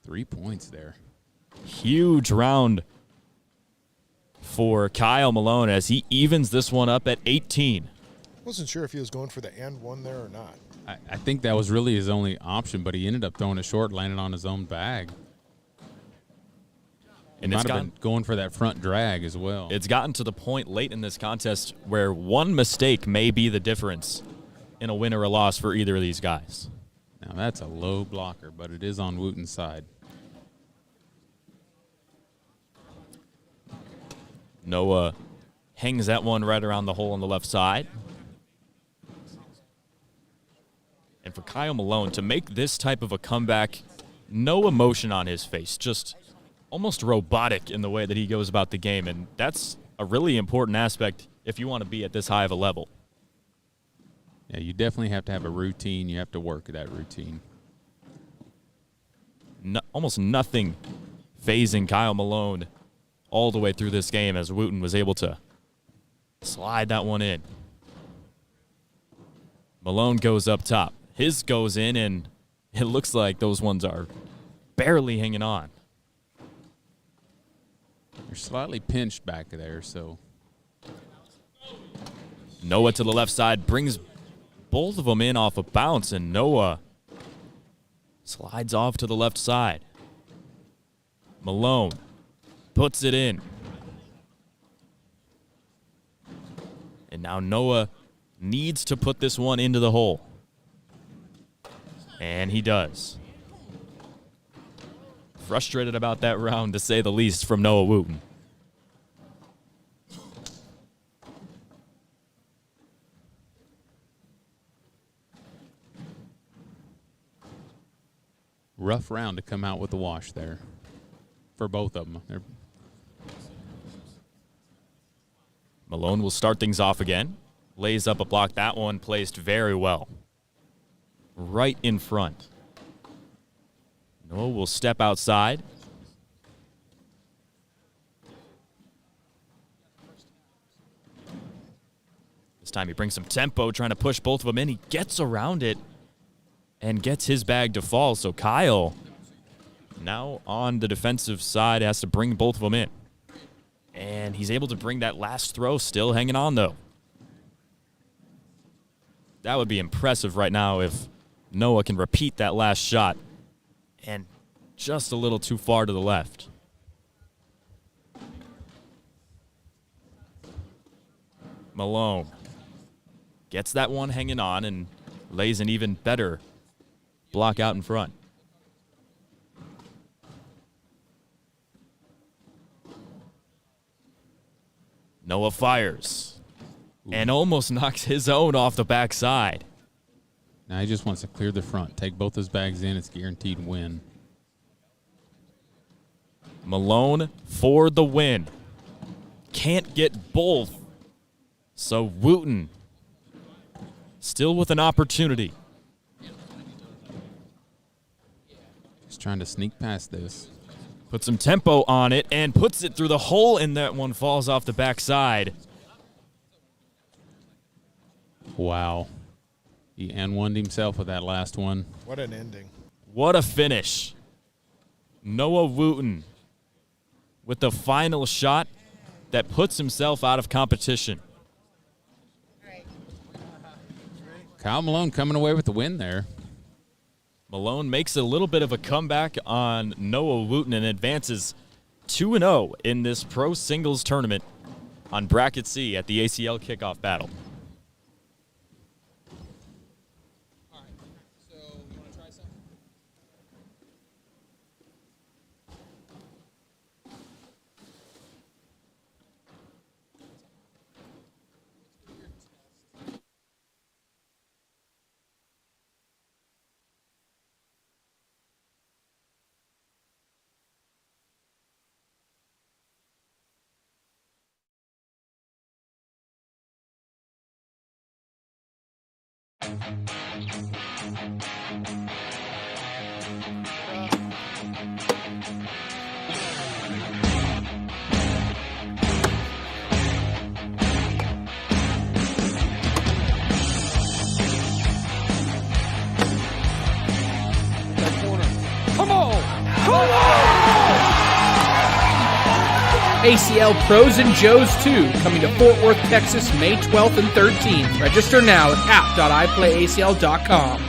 3 points there. Huge round for Kyle Malone as he evens this one up at 18. Wasn't sure if he was going for the and one there or not. I think that was really his only option, but he ended up throwing it short, landing on his own bag. He might have been going for that front drag as well. It's gotten to the point late in this contest where one mistake may be the difference in a win or a loss for either of these guys. Now that's a low blocker, but it is on Wooten's side. Noah hangs that one right around the hole on the left side. And for Kyle Malone to make this type of a comeback, no emotion on his face, just almost robotic in the way that he goes about the game. And that's a really important aspect if you want to be at this high of a level. Yeah, you definitely have to have a routine. You have to work that routine. Almost nothing phasing Kyle Malone all the way through this game as Wooten was able to slide that one in. Malone goes up top. His goes in, and it looks like those ones are barely hanging on. You're slightly pinched back there, so. Noah to the left side brings both of them in off a bounce, and Noah slides off to the left side. Malone puts it in. And now Noah needs to put this one into the hole. And he does. Frustrated about that round, to say the least, from Noah Wooten. Rough round to come out with the wash there for both of them. Malone will start things off again. Lays up a block. That one placed very well. Right in front. Noah will step outside. This time he brings some tempo, trying to push both of them in. He gets around it and gets his bag to fall. So Kyle, now on the defensive side, has to bring both of them in. And he's able to bring that last throw, still hanging on, though. That would be impressive right now if Noah can repeat that last shot. And just a little too far to the left. Malone gets that one hanging on and lays an even better block out in front. Noah fires and almost knocks his own off the backside. Now he just wants to clear the front. Take both his bags in. It's guaranteed win. Malone for the win. Can't get both. So Wooten still with an opportunity. He's trying to sneak past this. Put some tempo on it and puts it through the hole, and that one falls off the backside. Wow. He N1'd himself with that last one. What an ending. What a finish. Noah Wooten with the final shot that puts himself out of competition. Kyle Malone coming away with the win there. Malone makes a little bit of a comeback on Noah Wooten and advances 2-0 in this pro singles tournament on Bracket C at the ACL Kickoff Battle. All right, so you want to try something? Come on! ACL Pros and Joes 2, coming to Fort Worth, Texas, May 12th and 13th. Register now at app.iplayacl.com.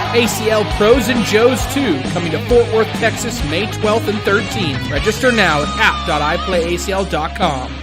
ACL Pros and Joes 2, coming to Fort Worth, Texas, May 12th and 13th. Register now at app.iplayacl.com.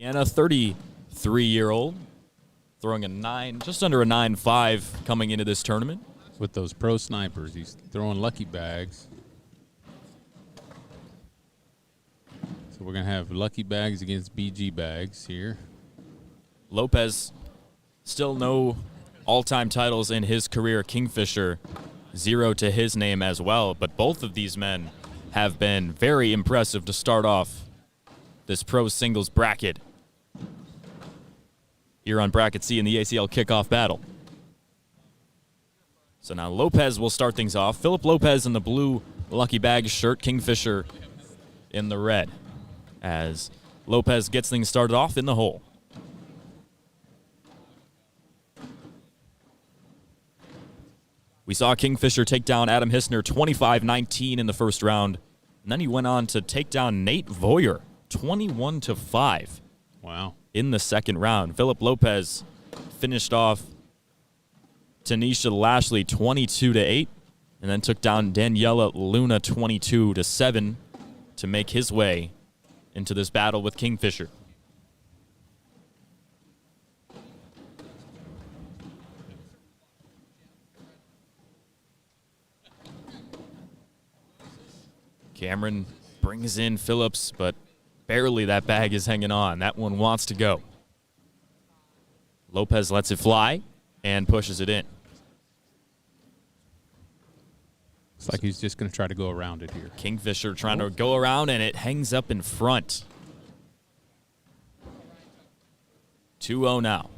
And a 33-year-old throwing a 9, just under a 9.5 coming into this tournament. With those pro snipers, he's throwing lucky bags. So we're going to have lucky bags against BG bags here. Lopez, still no all-time titles in his career. Kingfisher, 0 to his name as well. But both of these men have been very impressive to start off this pro singles bracket here on Bracket C in the ACL Kickoff Battle. So now Lopez will start things off. Philip Lopez in the blue lucky bag shirt, Kingfisher in the red, as Lopez gets things started off in the hole. We saw Kingfisher take down Adam Hissner 25-19 in the first round, and then he went on to take down Nate Voyer 21-5. Wow. In the second round. Philip Lopez finished off Tanisha Lashley 22-8, and then took down Daniela Luna 22-7 to make his way into this battle with Kingfisher. Cameron brings in Phillips, but barely that bag is hanging on. That one wants to go. Lopez lets it fly and pushes it in. It's like he's just going to try to go around it here. Kingfisher trying to go around, and it hangs up in front. 2-0 now.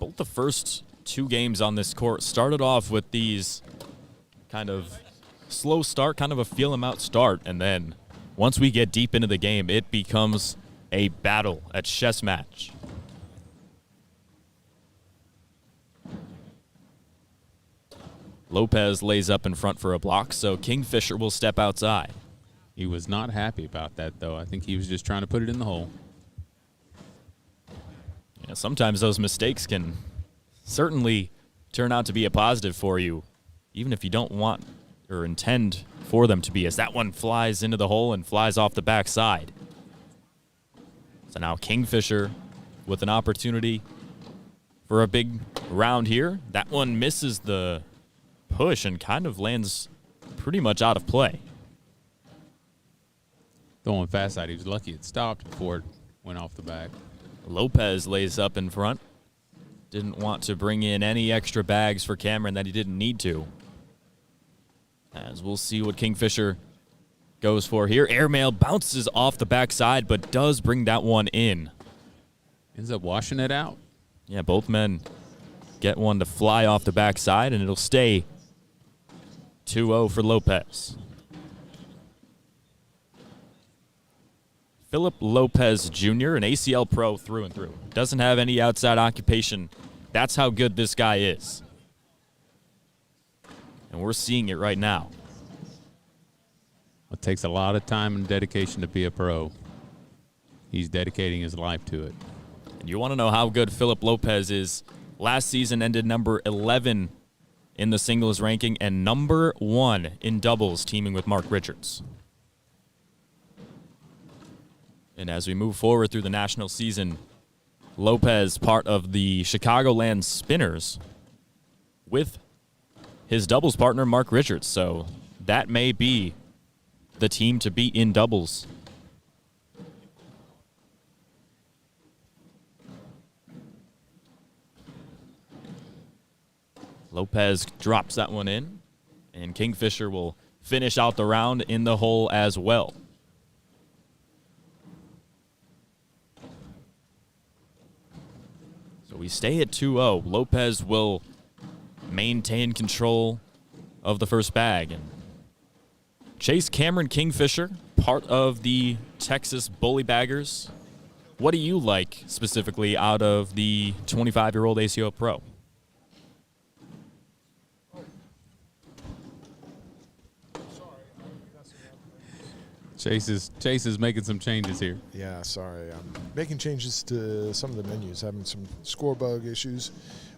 both the first 2 games on this court started off with these kind of slow start, kind of a feel 'em out start, and then once we get deep into the game, it becomes a battle, a chess match. Lopez lays up in front for a block, so Kingfisher will step outside. He was not happy about that, though. I think he was just trying to put it in the hole. Yeah, sometimes those mistakes can certainly turn out to be a positive for you, even if you don't want or intend for them to be, as that one flies into the hole and flies off the backside. So now Kingfisher with an opportunity for a big round here. That one misses the push and kind of lands pretty much out of play. Throwing fast side, he was lucky it stopped before it went off the back. Lopez lays up in front. Didn't want to bring in any extra bags for Cameron that he didn't need to. As we'll see what Kingfisher goes for here. Airmail bounces off the backside, but does bring that one in. Ends up washing it out. Yeah, both men get one to fly off the backside, and it'll stay 2-0 for Lopez. Philip Lopez Jr., an ACL pro through and through. Doesn't have any outside occupation. That's how good this guy is. And we're seeing it right now. It takes a lot of time and dedication to be a pro. He's dedicating his life to it. And you want to know how good Philip Lopez is. Last season ended number 11 in the singles ranking and number 1 in doubles, teaming with Mark Richards. And as we move forward through the national season, Lopez, part of the Chicagoland Spinners, with his doubles partner, Mark Richards. So that may be the team to beat in doubles. Lopez drops that one in, and Kingfisher will finish out the round in the hole as well. So we stay at 2-0. Lopez will maintain control of the first bag. And Chase Cameron Kingfisher, part of the Texas Bully Baggers. What do you like specifically out of the 25-year-old ACO pro? Chase is making some changes here. Yeah, sorry. I'm making changes to some of the menus, having some score bug issues.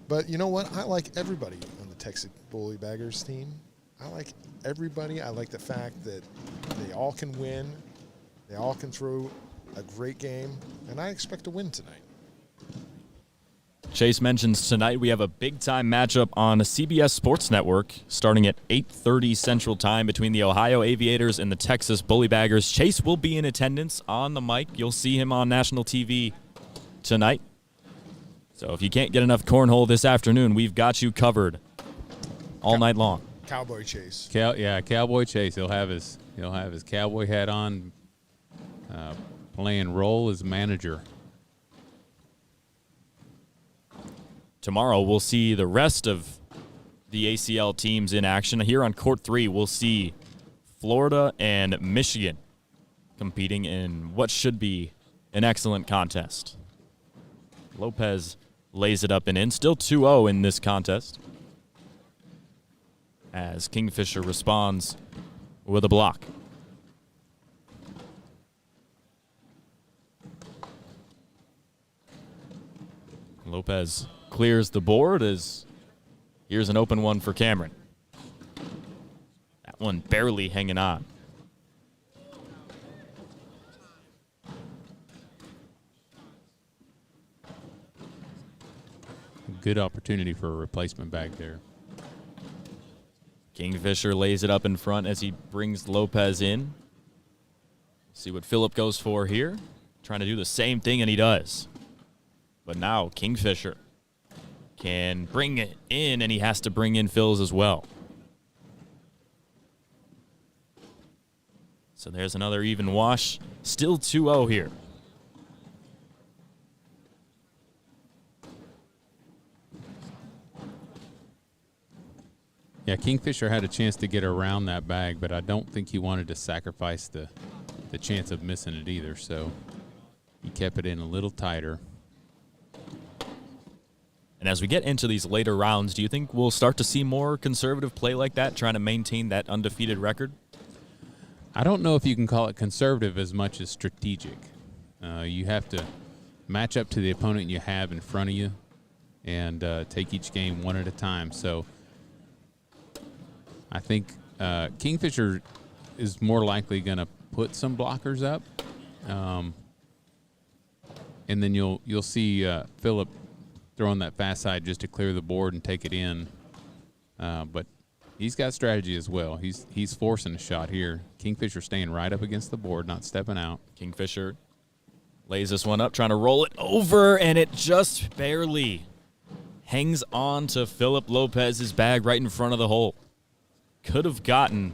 But you know what? I like everybody on the Texas Bully Baggers team. I like everybody. I like the fact that they all can win. They all can throw a great game. And I expect to win tonight. Chase mentions tonight we have a big-time matchup on CBS Sports Network starting at 8:30 Central Time between the Ohio Aviators and the Texas Bully Baggers. Chase will be in attendance on the mic. You'll see him on national TV tonight. So if you can't get enough cornhole this afternoon, we've got you covered all night long. Cowboy Chase. Cowboy Chase. He'll have his cowboy hat on, playing role as manager. Tomorrow we'll see the rest of the ACL teams in action. Here on Court 3, we'll see Florida and Michigan competing in what should be an excellent contest. Lopez lays it up and in. Still 2-0 in this contest, as Kingfisher responds with a block. Lopez clears the board as here's an open one for Cameron. That one barely hanging on. Good opportunity for a replacement bag there. Kingfisher lays it up in front as he brings Lopez in. See what Philip goes for here. Trying to do the same thing, and he does. But now Kingfisher can bring it in, and he has to bring in Phil's as well. So there's another even wash. Still 2-0 here. Yeah, Kingfisher had a chance to get around that bag, but I don't think he wanted to sacrifice the chance of missing it either, so he kept it in a little tighter. And as we get into these later rounds, do you think we'll start to see more conservative play like that, trying to maintain that undefeated record? I don't know if you can call it conservative as much as strategic. You have to match up to the opponent you have in front of you and take each game one at a time. So I think Kingfisher is more likely going to put some blockers up, and then you'll see Philip throwing that fast side just to clear the board and take it in. But he's got strategy as well. He's forcing a shot here. Kingfisher staying right up against the board, not stepping out. Kingfisher lays this one up, trying to roll it over, and it just barely hangs on to Philip Lopez's bag right in front of the hole. Could have gotten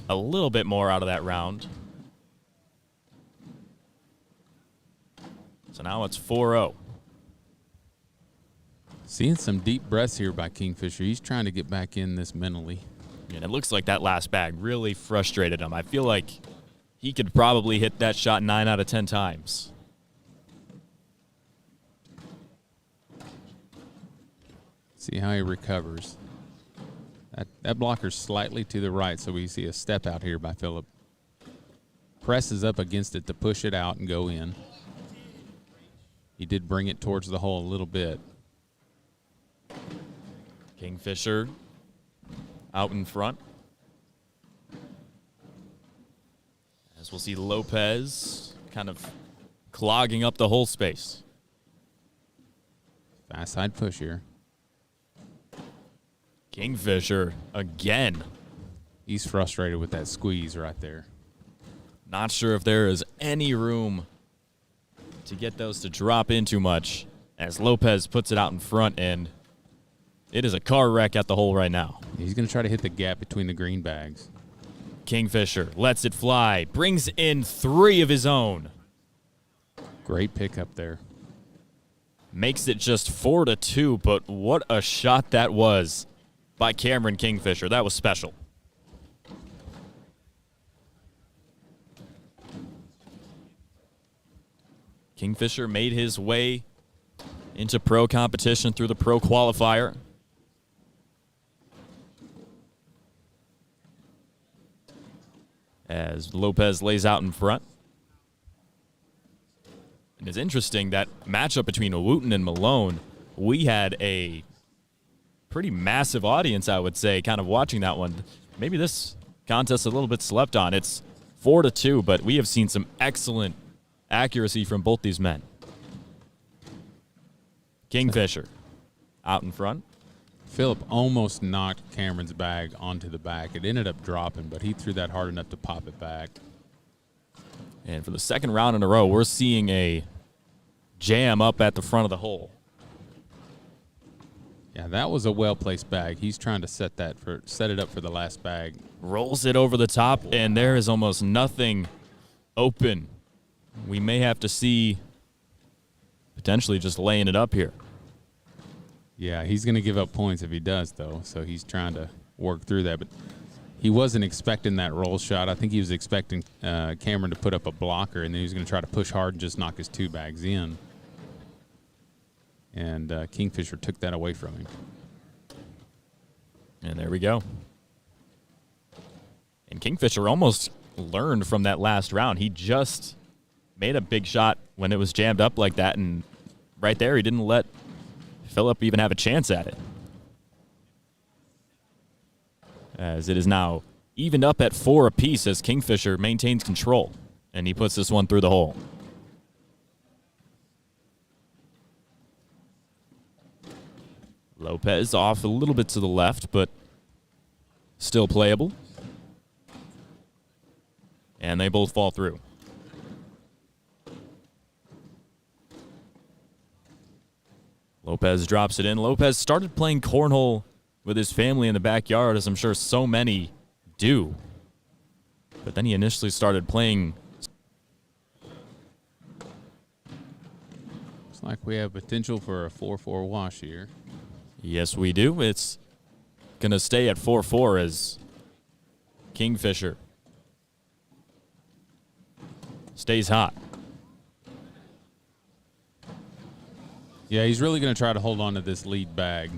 a little bit more out of that round. So now it's 4-0. Seeing some deep breaths here by Kingfisher. He's trying to get back in this mentally. And it looks like that last bag really frustrated him. I feel like he could probably hit that shot 9 out of 10 times. See how he recovers. That blocker's slightly to the right, so we see a step out here by Philip. Presses up against it to push it out and go in. He did bring it towards the hole a little bit. Kingfisher out in front. As we'll see Lopez kind of clogging up the hole space. Fast side push here. Kingfisher again. He's frustrated with that squeeze right there. Not sure if there is any room to get those to drop in too much as Lopez puts it out in front, and it is a car wreck at the hole right now. He's going to try to hit the gap between the green bags. Kingfisher lets it fly, brings in 3 of his own. Great pickup there. Makes it just 4-2, but what a shot that was by Cameron Kingfisher. That was special. Kingfisher made his way into pro competition through the pro qualifier. As Lopez lays out in front. And it's interesting that matchup between Wooten and Malone, we had a pretty massive audience, I would say, kind of watching that one. Maybe this contest a little bit slept on. It's 4-2, but we have seen some excellent accuracy from both these men. Kingfisher out in front. Philip almost knocked Cameron's bag onto the back. It ended up dropping, but he threw that hard enough to pop it back. And for the second round in a row, we're seeing a jam up at the front of the hole. Yeah, that was a well-placed bag. He's trying to set it up for the last bag. Rolls it over the top, and there is almost nothing open. We may have to see potentially just laying it up here. Yeah, he's going to give up points if he does, though, so he's trying to work through that. But he wasn't expecting that roll shot. I think he was expecting Cameron to put up a blocker, and then he was going to try to push hard and just knock his 2 bags in. And Kingfisher took that away from him. And there we go. And Kingfisher almost learned from that last round. He just made a big shot when it was jammed up like that, and right there he didn't let Philip even have a chance at it. As it is now evened up at 4 apiece as Kingfisher maintains control, and he puts this one through the hole. Lopez off a little bit to the left, but still playable. And they both fall through. Lopez drops it in. Lopez started playing cornhole with his family in the backyard, as I'm sure so many do. But then he initially started playing. Looks like we have potential for a 4-4 wash here. Yes, we do. It's going to stay at 4-4 as Kingfisher stays hot. Yeah, he's really going to try to hold on to this lead bag.